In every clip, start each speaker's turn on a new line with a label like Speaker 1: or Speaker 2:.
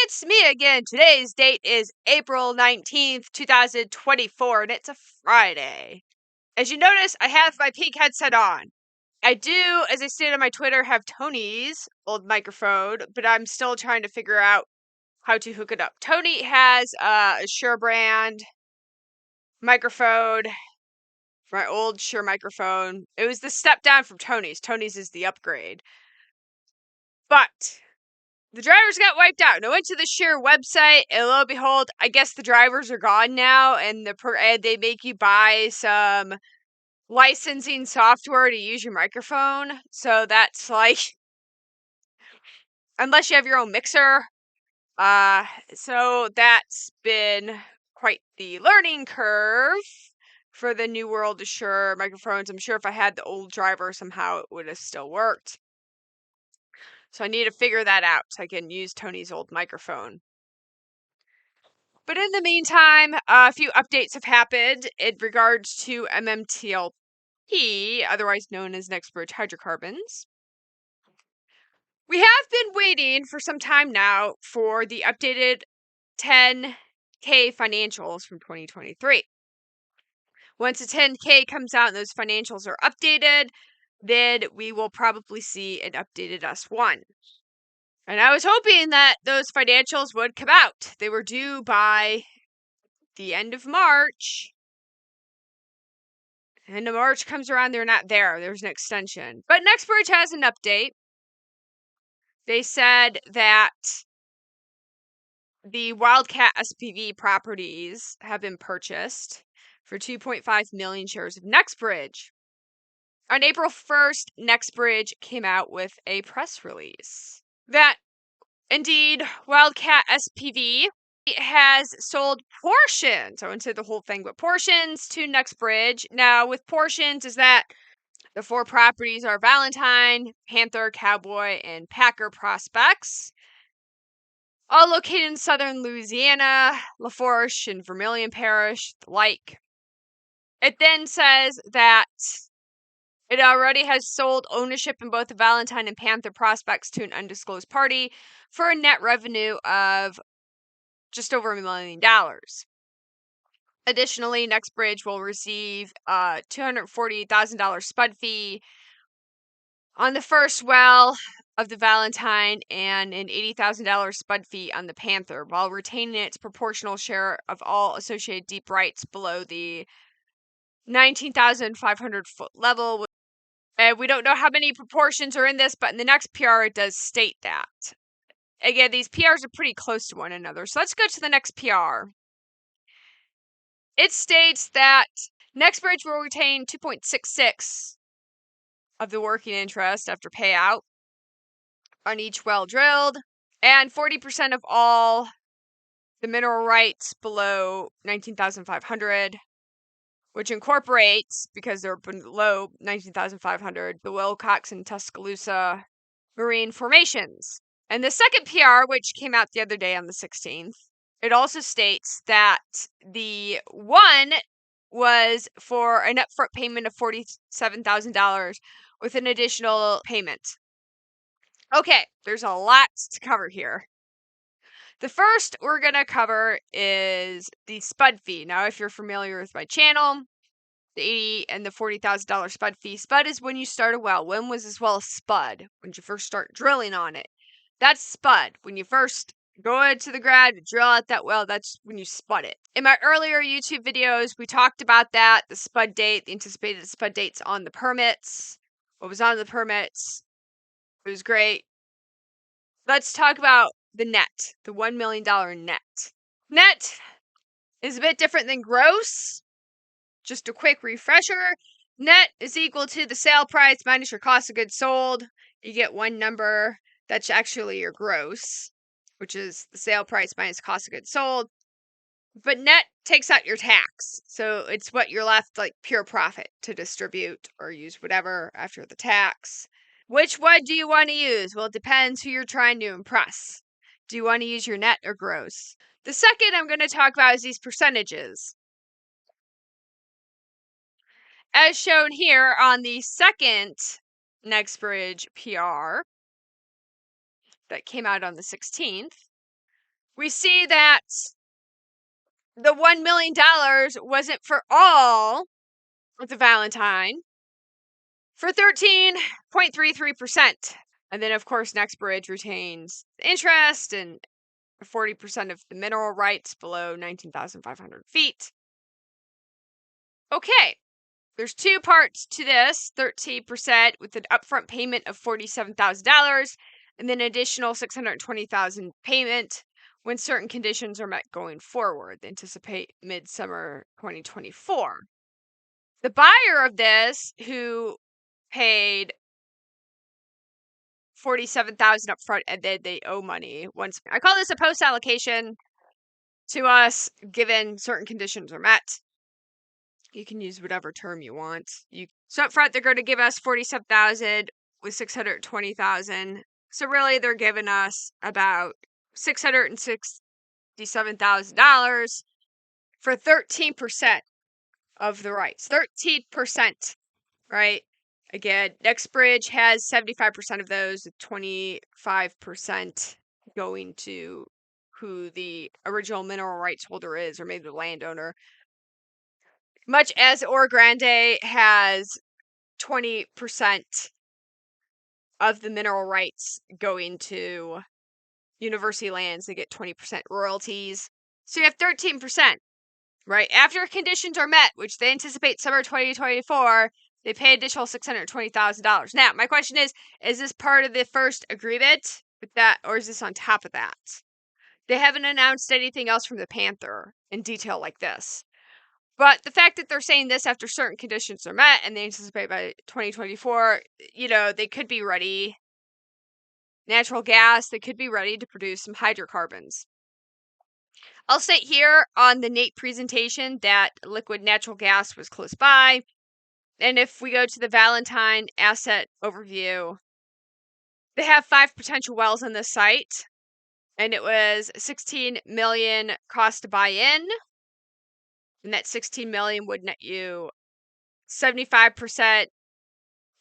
Speaker 1: it's me again. Today's date is April 19th, 2024, and it's a Friday. As you notice, I have my pink headset on. I do, as I stated on my Twitter, have Tony's old microphone, but I'm still trying to figure out how to hook it up. Tony has a Shure brand microphone, my old Shure microphone. It was the step down from Tony's. Tony's is the upgrade. But the drivers got wiped out. And I went to the Shure website, and lo and behold, I guess the drivers are gone now, and they make you buy some licensing software to use your microphone. So that's like, unless you have your own mixer. So that's been quite the learning curve for the new world of Shure microphones. I'm sure if I had the old driver, somehow it would have still worked. So I need to figure that out so I can use Tony's old microphone. But in the meantime, a few updates have happened in regards to MMTLP, otherwise known as Nextbridge Hydrocarbons. We have been waiting for some time now for the updated 10K financials from 2023. Once the 10K comes out and those financials are updated, then we will probably see an updated S1. And I was hoping that those financials would come out. They were due by the end of March. End of March comes around, they're not there. There's an extension. But Nextbridge has an update. They said that the Wildcat SPV properties have been purchased for 2.5 million shares of Nextbridge. On April 1st, Nextbridge came out with a press release that indeed Wildcat SPV has sold portions. I wouldn't say the whole thing, but portions to Nextbridge. Now, with portions, is that the four properties are Valentine, Panther, Cowboy, and Packer prospects, all located in southern Louisiana, Lafourche and Vermilion Parish, the like. It then says that it already has sold ownership in both the Valentine and Panther prospects to an undisclosed party for a net revenue of just over $1 million. Additionally, Nextbridge will receive a $240,000 spud fee on the first well of the Valentine and an $80,000 spud fee on the Panther, while retaining its proportional share of all associated deep rights below the 19,500 foot level. And we don't know how many proportions are in this, but in the next PR, it does state that. Again, these PRs are pretty close to one another. So let's go to the next PR. It states that Nextbridge will retain 2.66 of the working interest after payout on each well drilled, and 40% of all the mineral rights below 19,500, which incorporates, because they're below 19,500, the Wilcox and Tuscaloosa marine formations. And the second PR, which came out the other day on the 16th, it also states that the one was for an upfront payment of $47,000 with an additional payment. Okay, there's a lot to cover here. The first we're going to cover is the spud fee. Now, if you're familiar with my channel, the $80,000 and the $40,000 spud fee. Spud is when you start a well. When was this well spud? When you first start drilling on it. That's spud. When you first go into the ground to drill out that well, that's when you spud it. In my earlier YouTube videos, we talked about that, the spud date, the anticipated spud dates on the permits. What was on the permits? It was great. Let's talk about the net, the $1 million net. Net is a bit different than gross. Just a quick refresher. Net is equal to the sale price minus your cost of goods sold. You get one number that's actually your gross, which is the sale price minus cost of goods sold. But net takes out your tax. So it's what you're left, like pure profit, to distribute or use whatever after the tax. Which one do you want to use? Well, it depends who you're trying to impress. Do you want to use your net or gross? The second I'm going to talk about is these percentages. As shown here on the second Nextbridge PR that came out on the 16th, we see that the $1 million wasn't for all of the Valentine, for 13.33%. And then, of course, Nextbridge retains the interest and 40% of the mineral rights below 19,500 feet. Okay, there's two parts to this: 13% with an upfront payment of $47,000 and then additional $620,000 payment when certain conditions are met going forward. They anticipate midsummer 2024. The buyer of this, who paid $47,000 upfront and then they owe money once. I call this a post allocation to us given certain conditions are met. You can use whatever term you want. So up front they're going to give us $47,000 with $620,000. So really they're giving us about $667,000 for 13% of the rights. 13%, right? Again, Nextbridge has 75% of those, with 25% going to who the original mineral rights holder is, or maybe the landowner. Much as Oro Grande has 20% of the mineral rights going to university lands, they get 20% royalties. So you have 13%, right? After conditions are met, which they anticipate summer 2024, they pay additional $620,000. Now, my question is this part of the first agreement with that, or is this on top of that? They haven't announced anything else from the Panther in detail like this. But the fact that they're saying this after certain conditions are met and they anticipate by 2024, they could be ready. Natural gas, they could be ready to produce some hydrocarbons. I'll state here on the NATE presentation that liquid natural gas was close by. And if we go to the Valentine asset overview, they have 5 potential wells on this site. And it was $16 million cost to buy in. And that $16 million would net you 75%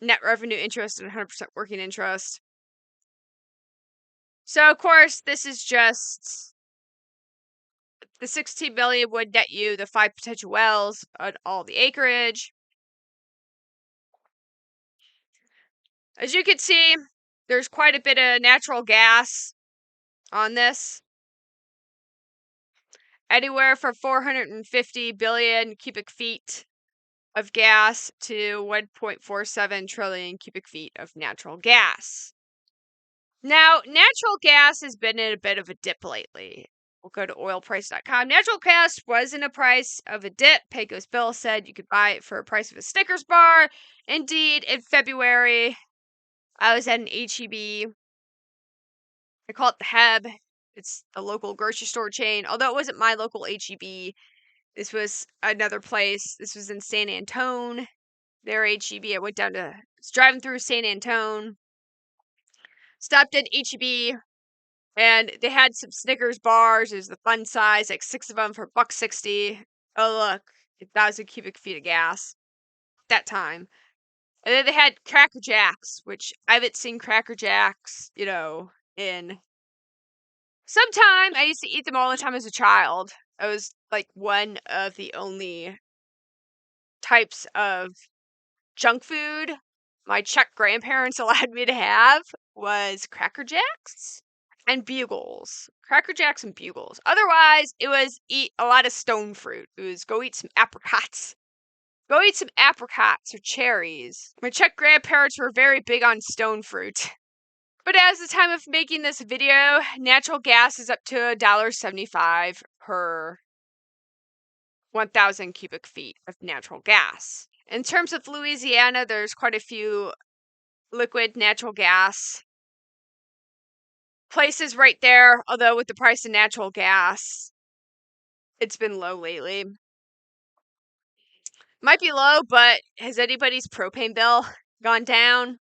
Speaker 1: net revenue interest and 100% working interest. So, of course, this is just the $16 million would net you the 5 potential wells on all the acreage. As you can see, there's quite a bit of natural gas on this. Anywhere from 450 billion cubic feet of gas to 1.47 trillion cubic feet of natural gas. Now, natural gas has been in a bit of a dip lately. We'll go to oilprice.com. Natural gas was in a price of a dip. Pecos Bill said you could buy it for a price of a Snickers bar. Indeed, in February, I was at an HEB. I call it the Heb. It's a local grocery store chain. Although it wasn't my local HEB. This was another place. This was in San Antone. Their HEB. I went was driving through San Antone. Stopped at HEB. And they had some Snickers bars. It was the fun size, like 6 of them for $1.60. Oh, look. 1,000 cubic feet of gas. That time. And then they had Cracker Jacks, which I haven't seen Cracker Jacks, in some time. I used to eat them all the time as a child. It was like one of the only types of junk food my Czech grandparents allowed me to have was Cracker Jacks and Bugles. Cracker Jacks and Bugles. Otherwise, it was eat a lot of stone fruit. It was go eat some apricots. Go eat some apricots or cherries. My Czech grandparents were very big on stone fruit. But as the time of making this video, natural gas is up to $1.75 per 1,000 cubic feet of natural gas. In terms of Louisiana, there's quite a few liquid natural gas places right there, although with the price of natural gas, it's been low lately. Might be low, but has anybody's propane bill gone down?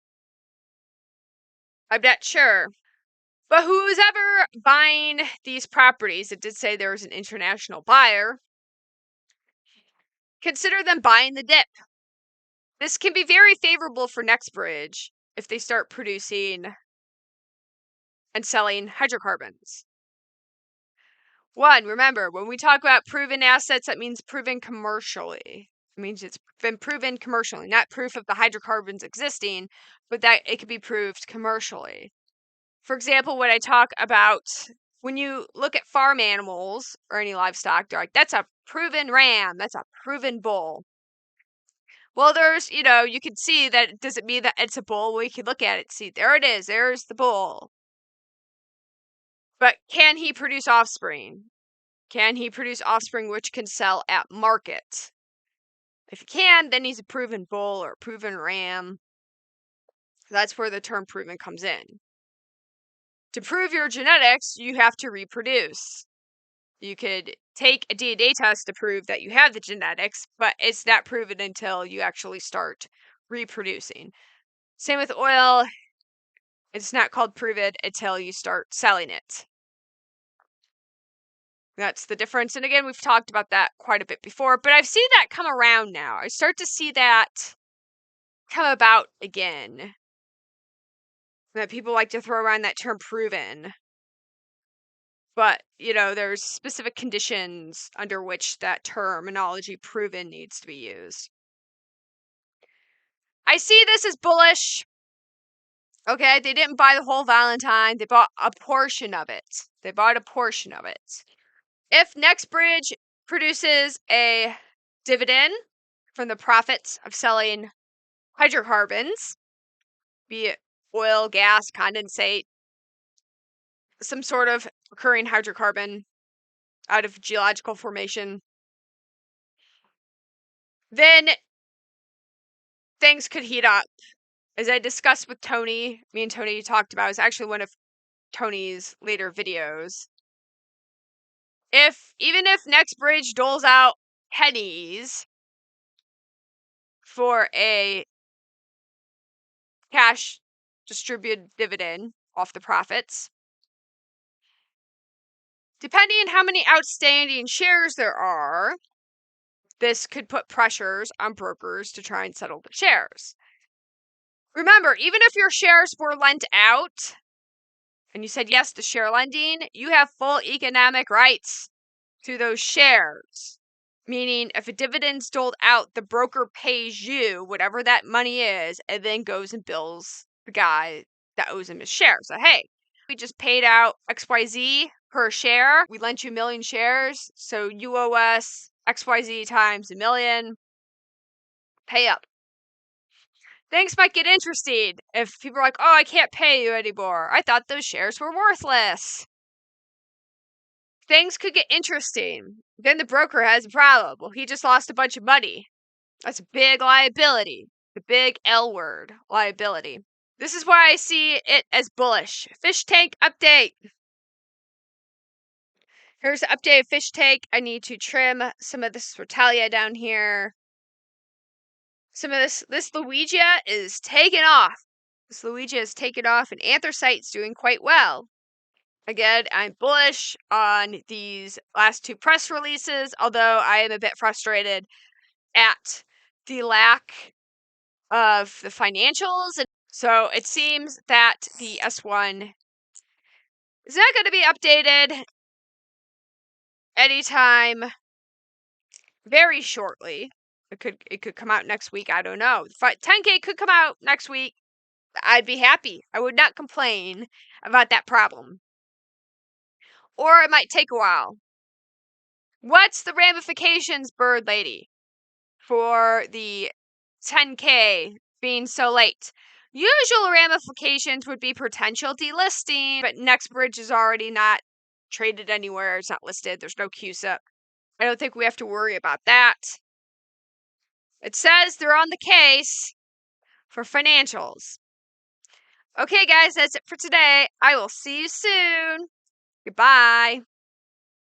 Speaker 1: I'm not sure. But who's ever buying these properties, it did say there was an international buyer, consider them buying the dip. This can be very favorable for Nextbridge if they start producing and selling hydrocarbons. One, remember, when we talk about proven assets, that means proven commercially. It means it's been proven commercially, not proof of the hydrocarbons existing, but that it could be proved commercially. For example, when I talk about when you look at farm animals or any livestock, they're like, that's a proven ram, that's a proven bull. Well, there's, you can see that. Does it mean that it's a bull? We can look at it, see, there it is, there's the bull. But can he produce offspring? Can he produce offspring which can sell at market? If he can, then he's a proven bull or a proven ram. That's where the term proven comes in. To prove your genetics, you have to reproduce. You could take a DNA test to prove that you have the genetics, but it's not proven until you actually start reproducing. Same with oil. It's not called proven until you start selling it. That's the difference. And again, we've talked about that quite a bit before, but I've seen that come around now. I start to see that come about again. That people like to throw around that term proven. But, there's specific conditions under which that terminology proven needs to be used. I see this as bullish. Okay, they didn't buy the whole Valentine. They bought a portion of it. If Nextbridge produces a dividend from the profits of selling hydrocarbons, be it oil, gas, condensate, some sort of recurring hydrocarbon out of geological formation, then things could heat up. As I discussed with Tony, me and Tony talked about, it's actually one of Tony's later videos. Even if Nextbridge doles out pennies for a cash distributed dividend off the profits, depending on how many outstanding shares there are, this could put pressures on brokers to try and settle the shares. Remember, even if your shares were lent out and you said yes to share lending, you have full economic rights to those shares. Meaning, if a dividend's doled out, the broker pays you whatever that money is and then goes and bills the guy that owes him his shares. So, hey, we just paid out XYZ per share. We lent you 1 million shares, so you owe us XYZ times 1 million. Pay up. Things might get interesting if people are like, oh, I can't pay you anymore. I thought those shares were worthless. Things could get interesting. Then the broker has a problem. Well, he just lost a bunch of money. That's a big liability. The big L word, liability. This is why I see it as bullish. Fish tank update. Here's the updated fish tank. I need to trim some of this Rotalia down here. Some of this Luigia is taken off. This Luigia is taken off, and Anthracite's doing quite well. Again, I'm bullish on these last two press releases, although I am a bit frustrated at the lack of the financials. And so it seems that the S1 is not going to be updated anytime very shortly. It could come out next week. I don't know. 10K could come out next week. I'd be happy. I would not complain about that problem. Or it might take a while. What's the ramifications, Bird Lady, for the 10K being so late? Usual ramifications would be potential delisting, but Nextbridge is already not traded anywhere. It's not listed. There's no QSIP. I don't think we have to worry about that. It says they're on the case for financials. Okay, guys, that's it for today. I will see you soon. Goodbye.